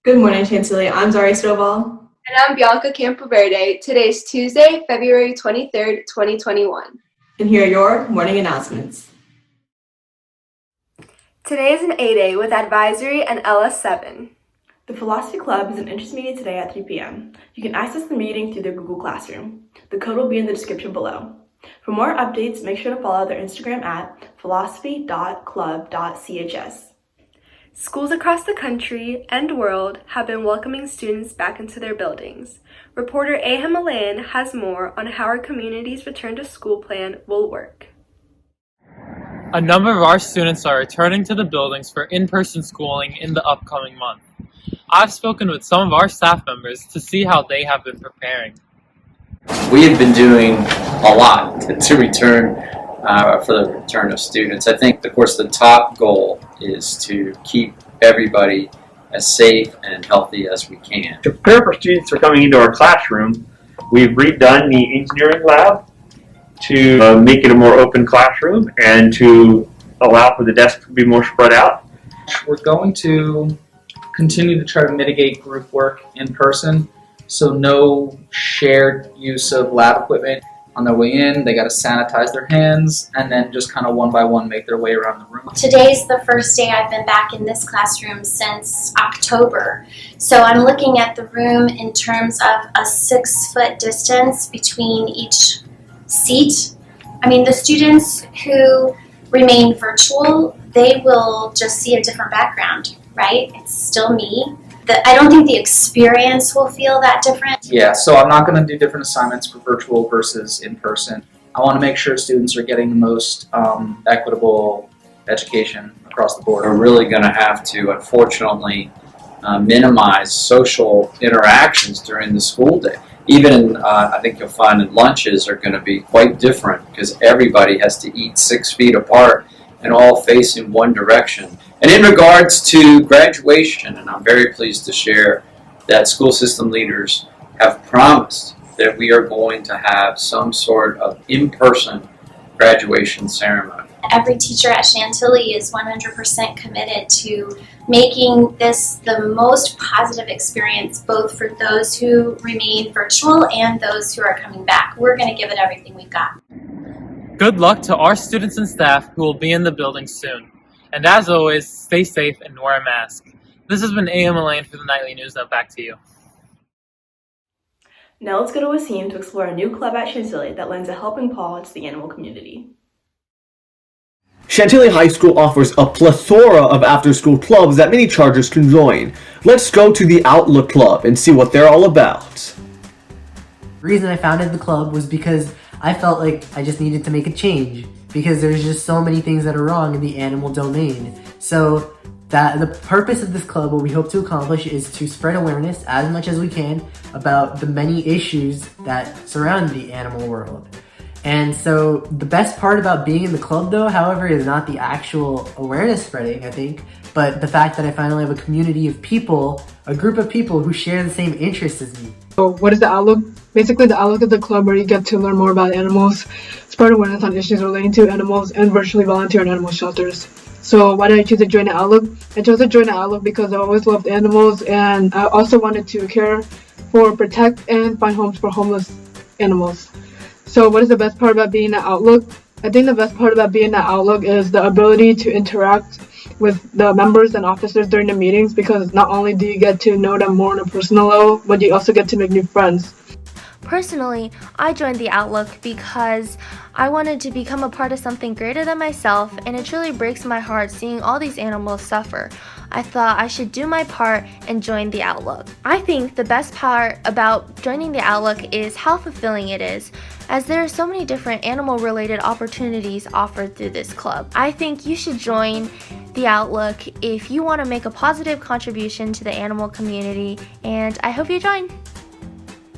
Good morning, Chantilly. I'm Zari Stovall. And I'm Bianca Campoverde. Today is Tuesday, February 23rd, 2021. And here are your morning announcements. Today is an A-Day with Advisory and LS7. The Philosophy Club is an interest meeting today at 3 p.m. You can access the meeting through their Google Classroom. The code will be in the description below. For more updates, make sure to follow their Instagram at philosophy.club.chs. Schools across the country and world have been welcoming students back into their buildings. Reporter Aham Malayan has more on how our community's return to school plan will work. A number of our students are returning to the buildings for in-person schooling in the upcoming month. I've spoken with some of our staff members to see how they have been preparing. We have been doing a lot to return for the return of students. I think, of course, the top goal is to keep everybody as safe and healthy as we can. To prepare for students who are coming into our classroom, we've redone the engineering lab to make it a more open classroom and to allow for the desks to be more spread out. We're going to continue to try to mitigate group work in person, so no shared use of lab equipment. On their way in, they got to sanitize their hands and then just kind of one by one make their way around the room. Today's the first day I've been back in this classroom since October. So I'm looking at the room in terms of a 6-foot distance between each seat. I mean, the students who remain virtual, they will just see a different background, right? It's still me. I don't think the experience will feel that different. Yeah, so I'm not going to do different assignments for virtual versus in person. I want to make sure students are getting the most equitable education across the board. We're really going to have to, unfortunately, minimize social interactions during the school day. Even I think you'll find that lunches are going to be quite different because everybody has to eat 6 feet apart and all face in one direction. And in regards to graduation, and I'm very pleased to share that school system leaders have promised that we are going to have some sort of in-person graduation ceremony. Every teacher at Chantilly is 100% committed to making this the most positive experience, both for those who remain virtual and those who are coming back. We're going to give it everything we've got. Good luck to our students and staff who will be in the building soon. And as always, stay safe and wear a mask. This has been Aham Malayan for the Nightly News. Now back to you. Now let's go to Wasim to explore a new club at Chantilly that lends a helping paw to the animal community. Chantilly High School offers a plethora of after-school clubs that many Chargers can join. Let's go to the Outlook Club and see what they're all about. The reason I founded the club was because I felt like I just needed to make a change because there's just so many things that are wrong in the animal domain. So that the purpose of this club, what we hope to accomplish, is to spread awareness as much as we can about the many issues that surround the animal world. And so the best part about being in the club, though, however, is not the actual awareness spreading, I think, but the fact that I finally have a community of people, a group of people who share the same interests as me. So what is the Outlook? Basically, the Outlook is the club where you get to learn more about animals, spread awareness on issues relating to animals, and virtually volunteer in animal shelters. So why did I choose to join the Outlook? I chose to join the Outlook because I always loved animals, and I also wanted to care for, protect, and find homes for homeless animals. So what is the best part about being in the Outlook? I think the best part about being in the Outlook is the ability to interact with the members and officers during the meetings, because not only do you get to know them more on a personal level, but you also get to make new friends. Personally, I joined the Outlook because I wanted to become a part of something greater than myself, and it truly breaks my heart seeing all these animals suffer. I thought I should do my part and join the Outlook. I think the best part about joining the Outlook is how fulfilling it is, as there are so many different animal-related opportunities offered through this club. I think you should join the Outlook if you want to make a positive contribution to the animal community, and I hope you join.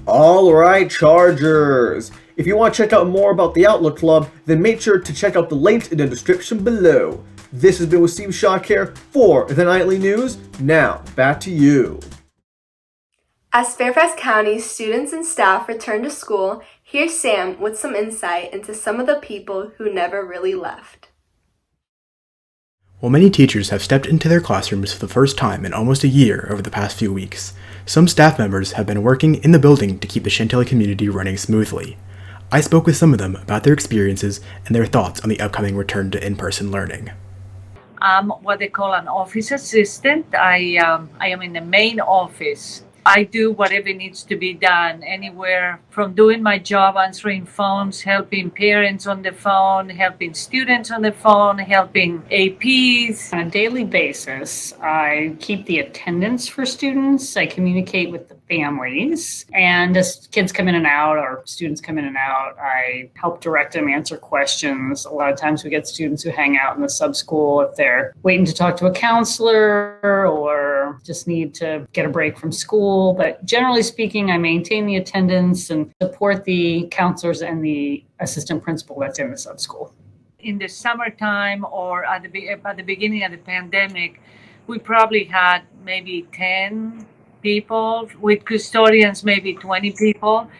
Alright, Chargers! If you want to check out more about the Outlook Club, then make sure to check out the links in the description below. This has been Wasim Shakir for the Nightly News. Now, back to you. As Fairfax County students and staff return to school, here's Sam with some insight into some of the people who never really left. While many teachers have stepped into their classrooms for the first time in almost a year over the past few weeks, some staff members have been working in the building to keep the Chantilly community running smoothly. I spoke with some of them about their experiences and their thoughts on the upcoming return to in-person learning. I'm what they call an office assistant. I am in the main office. I do whatever needs to be done, anywhere from doing my job, answering phones, helping parents on the phone, helping students on the phone, helping APs. On a daily basis, I keep the attendance for students. I communicate with the families. And as kids come in and out or students come in and out, I help direct them, answer questions. A lot of times we get students who hang out in the sub-school if they're waiting to talk to a counselor or just need to get a break from school. But generally speaking, I maintain the attendance and support the counselors and the assistant principal that's in the sub-school. In the summertime or at the beginning of the pandemic, we probably had maybe 10 people, with custodians maybe 20 people.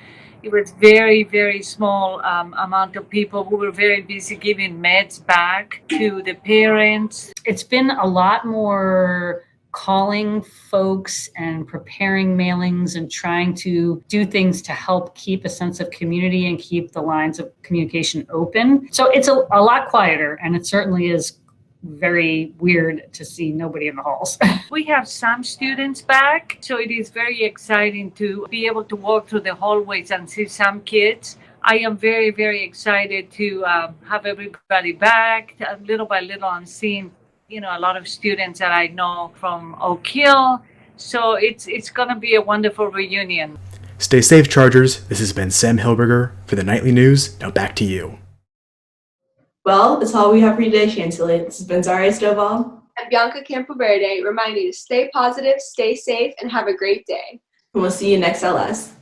It was very, very small amount of people who were very busy giving meds back to the parents. It's been a lot more calling folks and preparing mailings and trying to do things to help keep a sense of community and keep the lines of communication open. So it's a lot quieter, and it certainly is very weird to see nobody in the halls. We have some students back, so it is very exciting to be able to walk through the hallways and see some kids. I am very, very excited to have everybody back. Little by little, I'm seeing, a lot of students that I know from Oak Hill. So it's going to be a wonderful reunion. Stay safe, Chargers. This has been Sam Hilberger for the Nightly News. Now back to you. Well, that's all we have for you today, Chantilly. This has been Zaria Stovall and Bianca Campoverde reminding you to stay positive, stay safe, and have a great day. And we'll see you next LS.